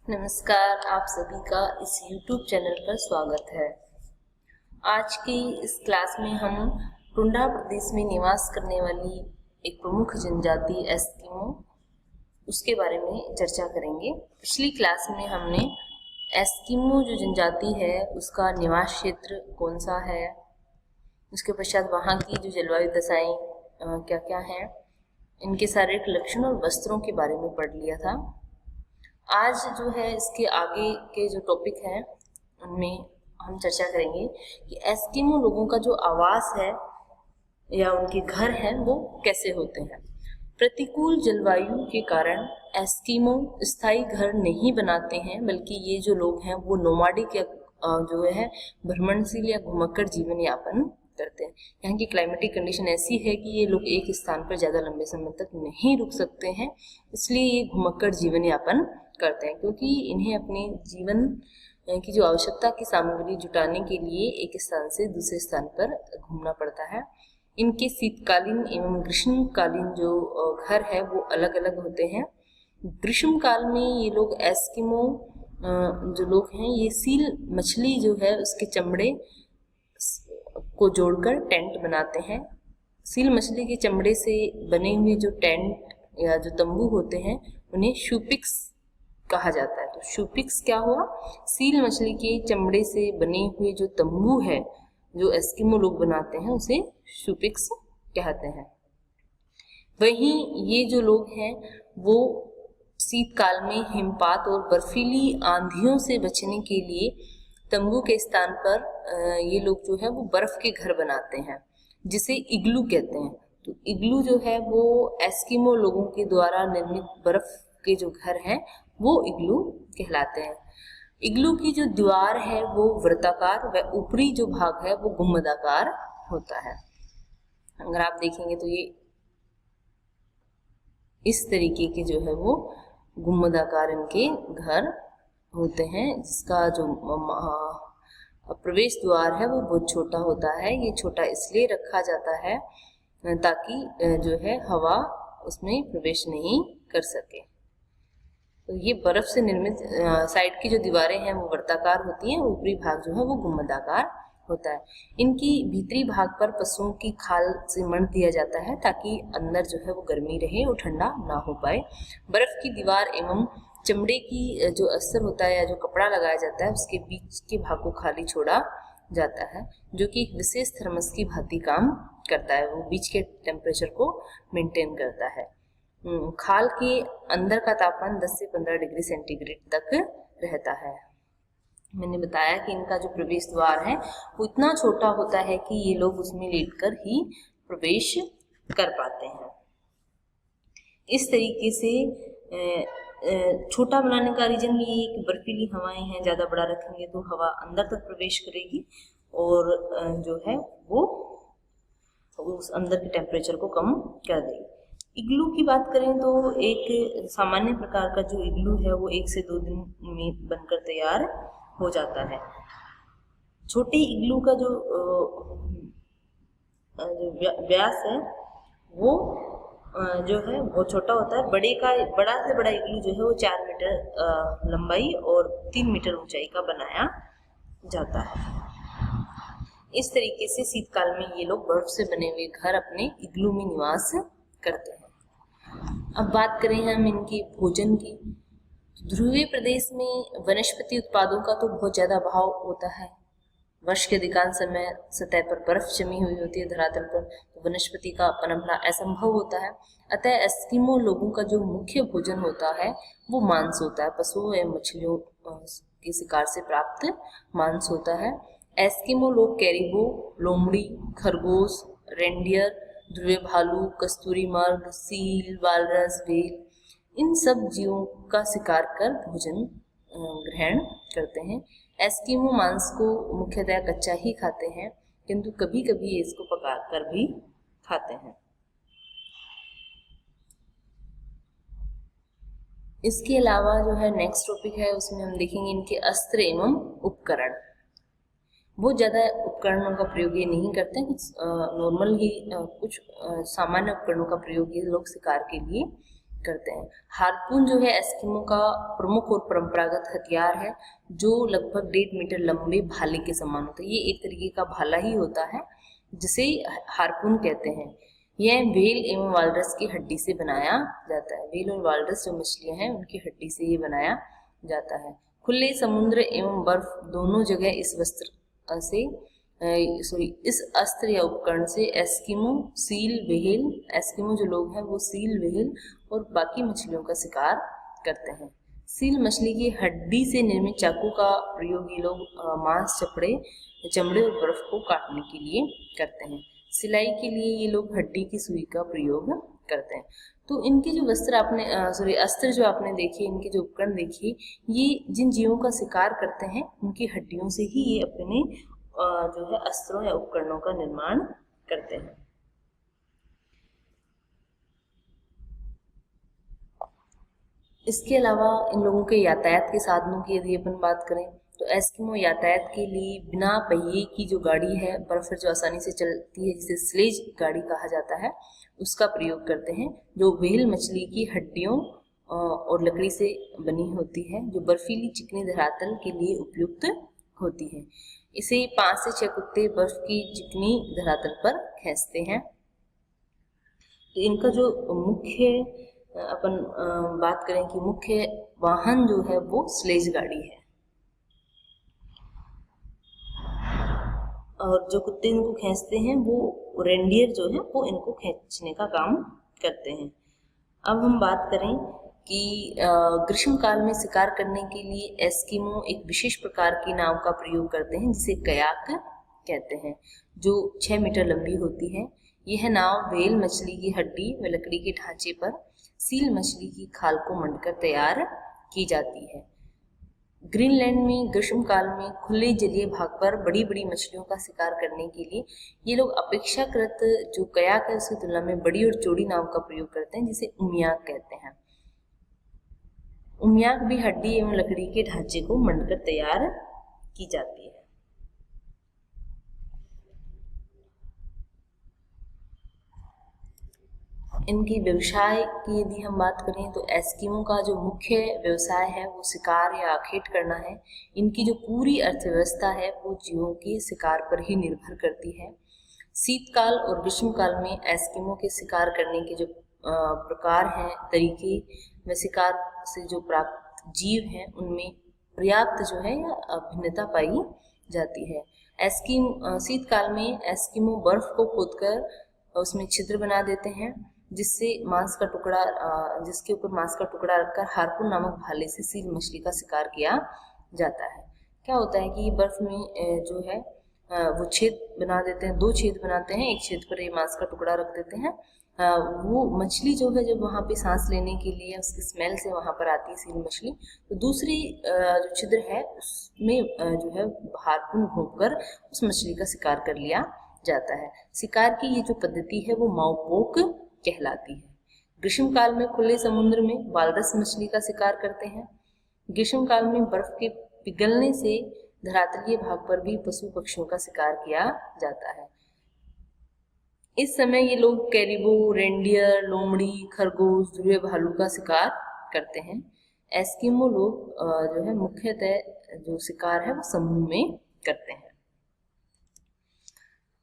नमस्कार, आप सभी का इस YouTube चैनल पर स्वागत है। आज की इस क्लास में हम टुंड्रा प्रदेश में निवास करने वाली एक प्रमुख जनजाति एस्किमो उसके बारे में चर्चा करेंगे। पिछली क्लास में हमने एस्किमो जो जनजाति है उसका निवास क्षेत्र कौन सा है, उसके पश्चात वहाँ की जो जलवायु दशाएं क्या क्या हैं, इनके शारीरिक लक्षण और वस्त्रों के बारे में पढ़ लिया था। आज जो है इसके आगे के जो टॉपिक हैं उनमें हम चर्चा करेंगे कि एस्किमो लोगों का जो आवास है या उनके घर हैं वो कैसे होते हैं। प्रतिकूल जलवायु के कारण एस्किमो स्थायी घर नहीं बनाते हैं, बल्कि ये जो लोग हैं वो नोमाडिक या जो है भ्रमणशील या घुमक्कड़ जीवन यापन करते हैं। यहाँ की क्लाइमेटिक कंडीशन ऐसी है कि ये लोग एक स्थान पर ज़्यादा लंबे समय तक नहीं रुक सकते हैं, इसलिए ये घुमक्कड़ जीवन यापन करते हैं, क्योंकि इन्हें अपने जीवन की जो आवश्यकता की सामग्री जुटाने के लिए एक स्थान से दूसरे स्थान पर घूमना पड़ता है। इनके शीतकालीन एवं ग्रीष्मकालीन जो घर है वो अलग अलग होते हैं। ग्रीष्म काल में ये लोग एस्किमो जो लोग हैं ये सील मछली जो है उसके चमड़े को जोड़कर टेंट बनाते हैं। सील मछली के चमड़े से बने हुए जो टेंट या जो तंबू होते हैं उन्हें शूपिक्स कहा जाता है। तो शूपिक्स क्या हुआ? सील मछली के चमड़े से बने हुए जो तंबू है जो एस्किमो लोग बनाते हैं उसे शूपिक्स कहते हैं। वहीं ये जो लोग हैं वो शीतकाल में हिमपात और बर्फीली आंधियों से बचने के लिए तंबू के स्थान पर ये लोग जो है वो बर्फ के घर बनाते हैं, जिसे इग्लू कहते हैं। तो इग्लू जो है वो एस्किमो लोगों के द्वारा निर्मित बर्फ के जो घर हैं वो इग्लू कहलाते हैं। इग्लू की जो दीवार है वो वृत्ताकार व ऊपरी जो भाग है वो गुंबदाकार होता है। अगर आप देखेंगे तो ये इस तरीके के जो है वो गुंबदाकार इनके घर होते हैं, जिसका जो प्रवेश द्वार है वो बहुत छोटा होता है। ये छोटा इसलिए रखा जाता है ताकि जो है हवा उसमें प्रवेश नहीं कर सके। तो ये बर्फ से निर्मित साइड की जो दीवारें हैं वो वृत्ताकार होती हैं, ऊपरी भाग जो है वो गुंबदाकार होता है। इनकी भीतरी भाग पर पशुओं की खाल से मढ़ दिया जाता है ताकि अंदर जो है वो गर्मी रहे और ठंडा ना हो पाए। बर्फ की दीवार एवं चमड़े की जो अस्तर होता है या जो कपड़ा लगाया जाता है उसके बीच के भाग को खाली छोड़ा जाता है, जो कि एक विशेष थर्मस की भांति काम करता है। वो बीच के टेम्परेचर को मेंटेन करता है। खाल के अंदर का तापमान 10 से 15 डिग्री सेंटीग्रेड तक रहता है। मैंने बताया कि इनका जो प्रवेश द्वार है वो इतना छोटा होता है कि ये लोग उसमें लेटकर ही प्रवेश कर पाते हैं। इस तरीके से छोटा बनाने का रीजन भी ये कि बर्फीली हवाएं हैं, ज़्यादा बड़ा रखेंगे तो हवा अंदर तक प्रवेश करेगी और जो है वो उस अंदर के टेम्परेचर को कम कर देगी। इग्लू की बात करें तो एक सामान्य प्रकार का जो इग्लू है वो 1 से 2 दिन में बनकर तैयार हो जाता है। छोटे इग्लू का जो व्यास है वो जो है बहुत छोटा होता है। बड़ा से बड़ा इग्लू जो है वो 4 मीटर लंबाई और 3 मीटर ऊंचाई का बनाया जाता है। इस तरीके से शीतकाल में ये लोग बर्फ से बने हुए घर अपने इग्लू में निवास करते हैं। अब बात करें हम इनके भोजन की। ध्रुवीय प्रदेश में वनस्पति उत्पादों का तो बहुत ज़्यादा अभाव होता है। वर्ष के अधिकांश समय सतह पर बर्फ जमी हुई होती है धरातल पर, तो वनस्पति का पनपना असंभव होता है। अतः एस्किमो लोगों का जो मुख्य भोजन होता है वो मांस होता है। पशुओं एवं मछलियों के शिकार से प्राप्त मांस होता है। एस्किमो लोग कैरिबो, लोमड़ी, खरगोश, रेंडियर, ध्रुवीय भालू, कस्तूरी मर्ग, सील, वालरस, व्हेल, इन सब जीवों का शिकार कर भोजन ग्रहण करते हैं। एस्किमो मांस को मुख्यतः कच्चा ही खाते हैं, किंतु कभी कभी इसको पकाकर भी खाते हैं। इसके अलावा जो है नेक्स्ट टॉपिक है उसमें हम देखेंगे इनके अस्त्र एवं उपकरण। बहुत ज़्यादा उपकरणों का प्रयोग ये नहीं करते हैं, कुछ नॉर्मल ही कुछ सामान्य उपकरणों का प्रयोग ये लोग शिकार के लिए करते हैं। हार्पून जो है एस्किमो का प्रमुख और परंपरागत हथियार है, जो लगभग 1.5 मीटर लंबे भाले के समान होता है। ये एक तरीके का भाला ही होता है जिसे हार्पून कहते हैं। यह व्हेल एवं वालरस की हड्डी से बनाया जाता है। व्हेल और वालरस जो मछलियां हैं उनकी हड्डी से ये बनाया जाता है। खुले समुद्र एवं बर्फ दोनों जगह इस वस्त्र से इस अस्त्र या उपकरण से एस्किमो सील व्हेल, एस्किमो जो लोग हैं वो सील व्हेल और बाकी मछलियों का शिकार करते हैं। सील मछली की हड्डी से निर्मित चाकू का प्रयोग ये लोग मांस, चमड़े और बर्फ को काटने के लिए करते हैं। सिलाई के लिए ये लोग हड्डी की सुई का प्रयोग करते हैं। तो इनके जो अस्त्र जो आपने देखे, इनके जो उपकरण देखिए, ये जिन जीवों का शिकार करते हैं उनकी हड्डियों से ही ये अपने जो है अस्त्रों या उपकरणों का निर्माण करते हैं। इसके अलावा इन लोगों के यातायात के साधनों की यदि अपन बात करें तो एस्किमो यातायात के लिए बिना पहिए की जो गाड़ी है, बर्फ पर जो आसानी से चलती है, जिसे स्लेज गाड़ी कहा जाता है, उसका प्रयोग करते हैं, जो व्हेल मछली की हड्डियों और लकड़ी से बनी होती है, जो बर्फीली चिकनी धरातल के लिए उपयुक्त होती है। इसे 5 से 6 कुत्ते बर्फ की चिकनी धरातल पर खींचते हैं। तो इनका जो मुख्य अपन बात करें कि मुख्य वाहन जो है वो स्लेज गाड़ी है, और जो कुत्ते इनको खींचते हैं वो रेंडियर जो है वो इनको खींचने का काम करते हैं। अब हम बात करें कि ग्रीष्म काल में शिकार करने के लिए एस्किमो एक विशेष प्रकार की नाव का प्रयोग करते हैं, जिसे कयाक कहते हैं, जो 6 मीटर लंबी होती है। यह नाव व्हेल मछली की हड्डी व लकड़ी के ढांचे पर सील मछली की खाल को मंडकर तैयार की जाती है। ग्रीनलैंड में ग्रीष्म काल में खुले जलीय भाग पर बड़ी बड़ी मछलियों का शिकार करने के लिए ये लोग अपेक्षाकृत जो कयाक है उसकी तुलना में बड़ी और चौड़ी नाव का प्रयोग करते हैं, जिसे उमियाक कहते हैं। उमियाक भी हड्डी एवं लकड़ी के ढांचे को मंडकर तैयार की जाती है। इनकी व्यवसाय की यदि हम बात करें तो एस्किमो का जो मुख्य व्यवसाय है वो शिकार या आखेट करना है। इनकी जो पूरी अर्थव्यवस्था है वो जीवों के शिकार पर ही निर्भर करती है। शीतकाल और ग्रीष्मकाल में एस्किमो के शिकार करने के जो प्रकार हैं, तरीके व शिकार से जो प्राप्त जीव हैं उनमें पर्याप्त जो है भिन्नता पाई जाती है। शीतकाल में एस्किमो बर्फ को खोदकर उसमें छिद्र बना देते हैं, जिसके ऊपर मांस का टुकड़ा रखकर हार्पून नामक भाले से सील मछली का शिकार किया जाता है। क्या होता है कि बर्फ में जो है वो छेद बना देते हैं, 2 छेद बनाते हैं, एक छेद पर ये मांस का टुकड़ा रख देते हैं। वो मछली जो है जब वहाँ पे सांस लेने के लिए उसकी स्मेल से वहाँ पर आती है सील मछली, तो दूसरी जो छिद्र है उसमें जो है हार्पून घोंपकर उस मछली का शिकार कर लिया जाता है। शिकार की ये जो पद्धति है वो माउपोक कहलाती है। ग्रीष्म काल में खुले समुद्र में वालरस मछली का शिकार करते हैं। ग्रीष्म काल में बर्फ के पिघलने से धरातलीय भाग पर भी पशु पक्षियों का शिकार किया जाता है। इस समय ये लोग कैरिबो, रेंडियर, लोमड़ी, खरगोश, ध्रुवीय भालू का शिकार करते हैं। एस्किमो लोग जो है मुख्यतः जो शिकार है वो समूह में करते हैं।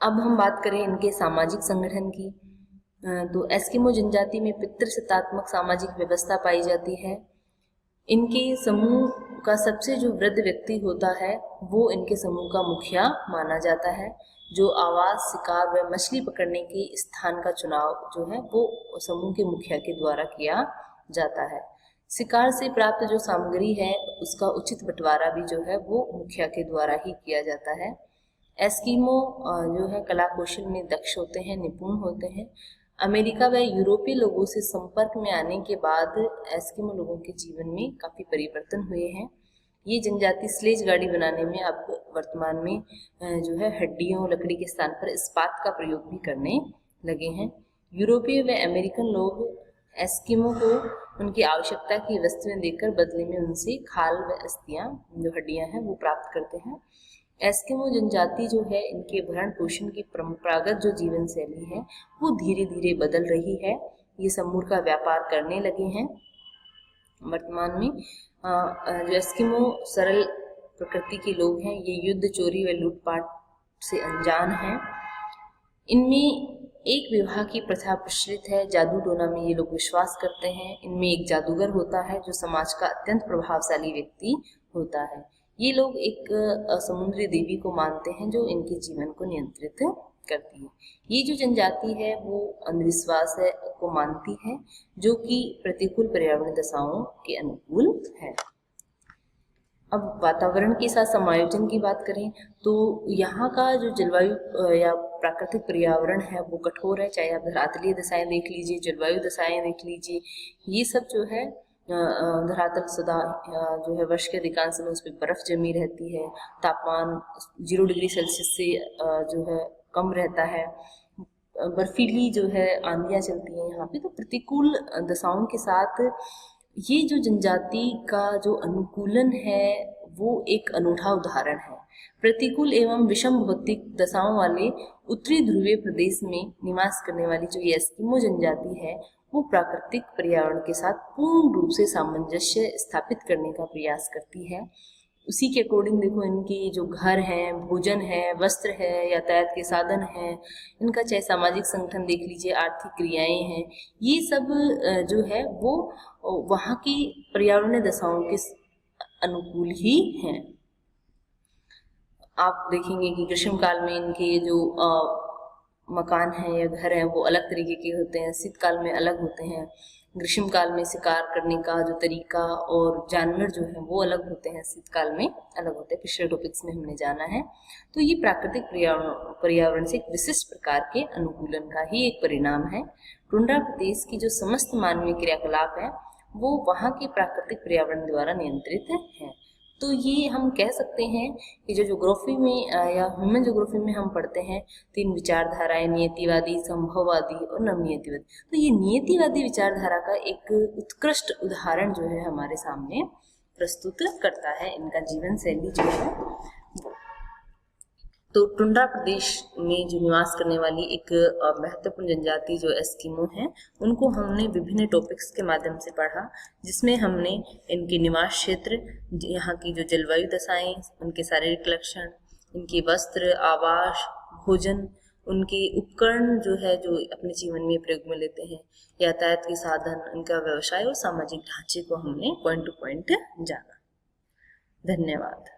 अब हम बात करें इनके सामाजिक संगठन की, तो एस्किमो जनजाति में पितृसत्तात्मक सामाजिक व्यवस्था पाई जाती है। इनके समूह का सबसे जो वृद्ध व्यक्ति होता है वो इनके समूह का मुखिया माना जाता है, जो आवास, शिकार व मछली पकड़ने के स्थान का चुनाव जो है वो समूह के मुखिया के द्वारा किया जाता है। शिकार से प्राप्त जो सामग्री है उसका उचित बंटवारा भी जो है वो मुखिया के द्वारा ही किया जाता है। एस्किमो जो है कला कौशल में दक्ष होते हैं, निपुण होते हैं। अमेरिका व यूरोपीय लोगों से संपर्क में आने के बाद एस्किमो लोगों के जीवन में काफ़ी परिवर्तन हुए हैं। ये जनजाति स्लेज गाड़ी बनाने में अब वर्तमान में जो है हड्डियों, लकड़ी के स्थान पर इस्पात का प्रयोग भी करने लगे हैं। यूरोपीय व अमेरिकन लोग एस्किमो को उनकी आवश्यकता की वस्तुएं देकर बदले में उनसे खाल व अस्थियां, जो हड्डियां हैं, वो प्राप्त करते हैं। एस्किमो जनजाति जो है इनके भरण पोषण की परंपरागत जो जीवन शैली है वो धीरे धीरे बदल रही है। ये समूर का व्यापार करने लगे हैं। वर्तमान में जो एस्किमो सरल प्रकृति के लोग हैं, ये युद्ध, चोरी व लूटपाट से अनजान हैं। इनमें एक विवाह की प्रथा प्रचलित है, जादू टोना में ये लोग विश्वास करते हैं। इनमें एक जादूगर होता है जो समाज का अत्यंत प्रभावशाली व्यक्ति होता है। ये लोग एक समुद्री देवी को मानते हैं जो इनके जीवन को नियंत्रित करती है। ये जो जनजाति है वो अंधविश्वास को मानती है जो कि प्रतिकूल पर्यावरण दशाओं के अनुकूल है। अब वातावरण के साथ समायोजन की बात करें तो यहाँ का जो जलवायु या प्राकृतिक पर्यावरण है वो कठोर है। चाहे आप धरातलीय दशाएं देख लीजिए, जलवायु दशाएं देख लीजिए, ये सब जो है धरातल सदा जो है वर्ष के अधिकांश समय उस पर बर्फ जमी रहती है। तापमान 0 डिग्री सेल्सियस से जो है कम रहता है। बर्फीली जो है आंधियाँ चलती हैं यहाँ पे। तो प्रतिकूल दशाओं के साथ ये जो जनजाति का जो अनुकूलन है वो एक अनूठा उदाहरण है। प्रतिकूल एवं विषम भौतिक दशाओं वाले उत्तरी ध्रुवीय प्रदेश में निवास करने वाली जो ये एस्किमो जनजाति है वो प्राकृतिक पर्यावरण के साथ पूर्ण रूप से सामंजस्य स्थापित करने का प्रयास करती है। उसी के अकॉर्डिंग देखो इनके जो घर हैं, भोजन है, वस्त्र है, यातायात के साधन हैं, इनका चाहे सामाजिक संगठन देख लीजिए, आर्थिक क्रियाएं हैं, ये सब जो है वो वहाँ की पर्यावरणीय दशाओं के अनुकूल ही हैं। आप देखेंगे कि ग्रीष्म काल में इनके जो मकान हैं या घर हैं वो अलग तरीके के होते हैं, शीतकाल में अलग होते हैं। ग्रीष्म काल में शिकार करने का जो तरीका और जानवर जो है वो अलग होते हैं, शीतकाल में अलग होते हैं। पिछले टॉपिक्स में हमने जाना है। तो ये प्राकृतिक पर्यावरण से एक विशिष्ट प्रकार के अनुकूलन का ही एक परिणाम है। टुंड्रा प्रदेश की जो समस्त मानवीय क्रियाकलाप है वो वहाँ के प्राकृतिक पर्यावरण द्वारा नियंत्रित है। तो ये हम कह सकते हैं कि जो ज्योग्राफी में या ह्यूमन ज्योग्राफी में हम पढ़ते हैं 3 विचारधाराएं, नियतिवादी, संभववादी और नवनियतिवादी। तो ये नियतिवादी विचारधारा का एक उत्कृष्ट उदाहरण जो है हमारे सामने प्रस्तुत करता है, इनका जीवन शैली जो है। तो टुंड्रा प्रदेश में जो निवास करने वाली एक महत्वपूर्ण जनजाति जो एस्किमो है उनको हमने विभिन्न टॉपिक्स के माध्यम से पढ़ा, जिसमें हमने इनके निवास क्षेत्र, यहाँ की जो जलवायु दशाएं, उनके शारीरिक लक्षण, इनके वस्त्र, आवास, भोजन, उनके उपकरण जो है जो अपने जीवन में प्रयोग में लेते हैं, यातायात के साधन, उनका व्यवसाय और सामाजिक ढांचे को हमने पॉइंट टू पॉइंट जाना। धन्यवाद।